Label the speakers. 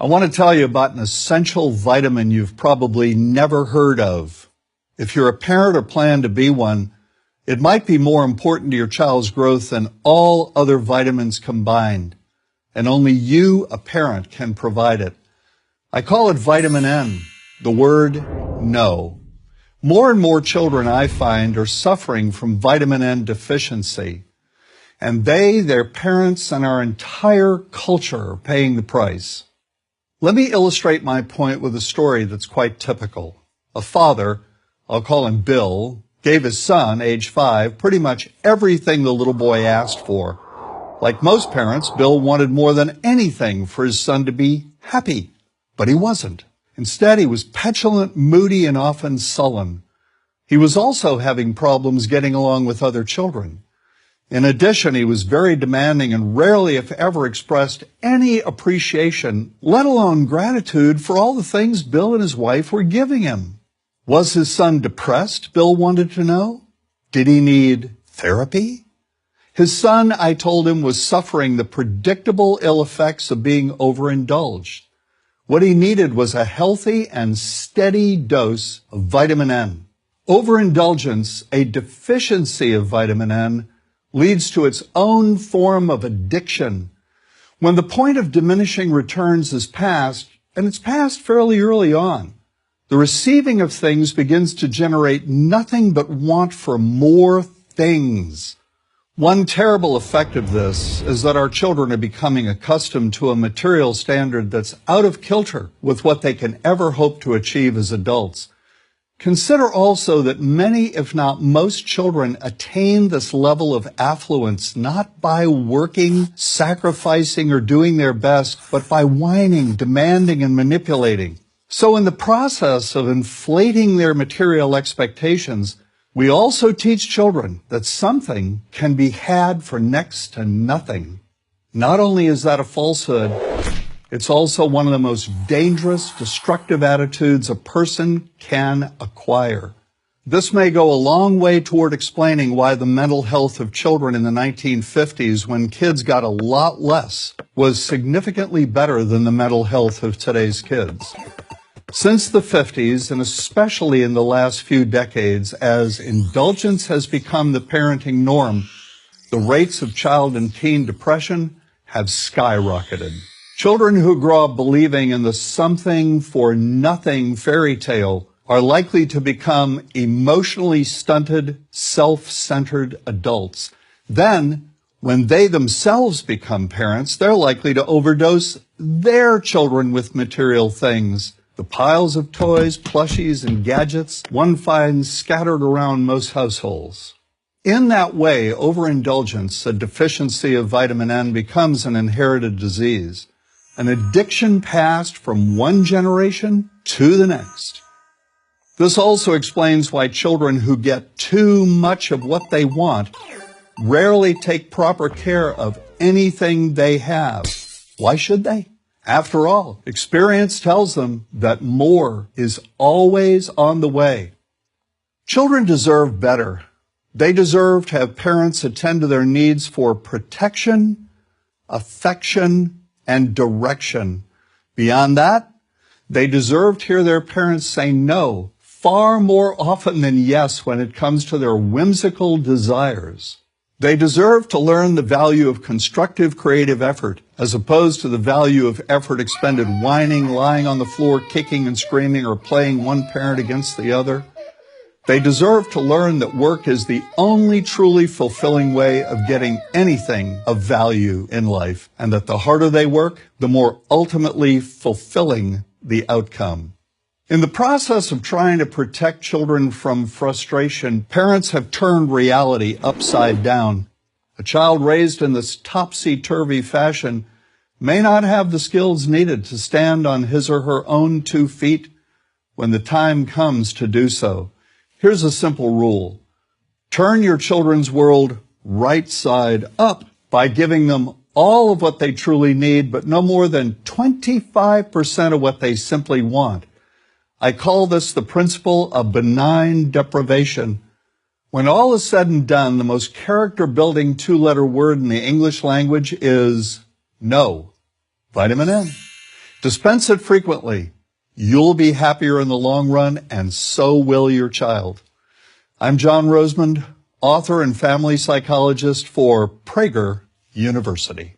Speaker 1: I want to tell you about an essential vitamin you've probably never heard of. If you're a parent or plan to be one, it might be more important to your child's growth than all other vitamins combined, and only you, a parent, can provide it. I call it vitamin N, the word no. More and more children, I find, are suffering from vitamin N deficiency, and they, their parents, and our entire culture are paying the price. Let me illustrate my point with a story that's quite typical. A father, I'll call him Bill, gave his son, age 5, pretty much everything the little boy asked for. Like most parents, Bill wanted more than anything for his son to be happy, but he wasn't. Instead, he was petulant, moody, and often sullen. He was also having problems getting along with other children. In addition, he was very demanding and rarely, if ever, expressed any appreciation, let alone gratitude, for all the things Bill and his wife were giving him. Was his son depressed, Bill wanted to know? Did he need therapy? His son, I told him, was suffering the predictable ill effects of being overindulged. What he needed was a healthy and steady dose of vitamin N. Overindulgence, a deficiency of vitamin N, leads to its own form of addiction. When the point of diminishing returns is passed, and it's passed fairly early on, the receiving of things begins to generate nothing but want for more things. One terrible effect of this is that our children are becoming accustomed to a material standard that's out of kilter with what they can ever hope to achieve as adults. Consider also that many, if not most, children attain this level of affluence not by working, sacrificing, or doing their best, but by whining, demanding, and manipulating. So in the process of inflating their material expectations, we also teach children that something can be had for next to nothing. Not only is that a falsehood, it's also one of the most dangerous, destructive attitudes a person can acquire. This may go a long way toward explaining why the mental health of children in the 1950s, when kids got a lot less, was significantly better than the mental health of today's kids. Since the 50s, and especially in the last few decades, as indulgence has become the parenting norm, the rates of child and teen depression have skyrocketed. Children who grow up believing in the something for nothing fairy tale are likely to become emotionally stunted, self-centered adults. Then, when they themselves become parents, they're likely to overdose their children with material things. The piles of toys, plushies, and gadgets one finds scattered around most households. In that way, overindulgence, a deficiency of vitamin N, becomes an inherited disease, an addiction passed from one generation to the next. This also explains why children who get too much of what they want rarely take proper care of anything they have. Why should they? After all, experience tells them that more is always on the way. Children deserve better. They deserve to have parents attend to their needs for protection, affection, and direction. Beyond that, they deserve to hear their parents say no far more often than yes when it comes to their whimsical desires. They deserve to learn the value of constructive creative effort as opposed to the value of effort expended whining, lying on the floor, kicking and screaming, or playing one parent against the other. They deserve to learn that work is the only truly fulfilling way of getting anything of value in life, and that the harder they work, the more ultimately fulfilling the outcome. In the process of trying to protect children from frustration, parents have turned reality upside down. A child raised in this topsy-turvy fashion may not have the skills needed to stand on his or her own 2 feet when the time comes to do so. Here's a simple rule. Turn your children's world right side up by giving them all of what they truly need, but no more than 25% of what they simply want. I call this the principle of benign deprivation. When all is said and done, the most character-building 2-letter word in the English language is no. Vitamin N. Dispense it frequently. You'll be happier in the long run, and so will your child. I'm John Rosemond, author and family psychologist for Prager University.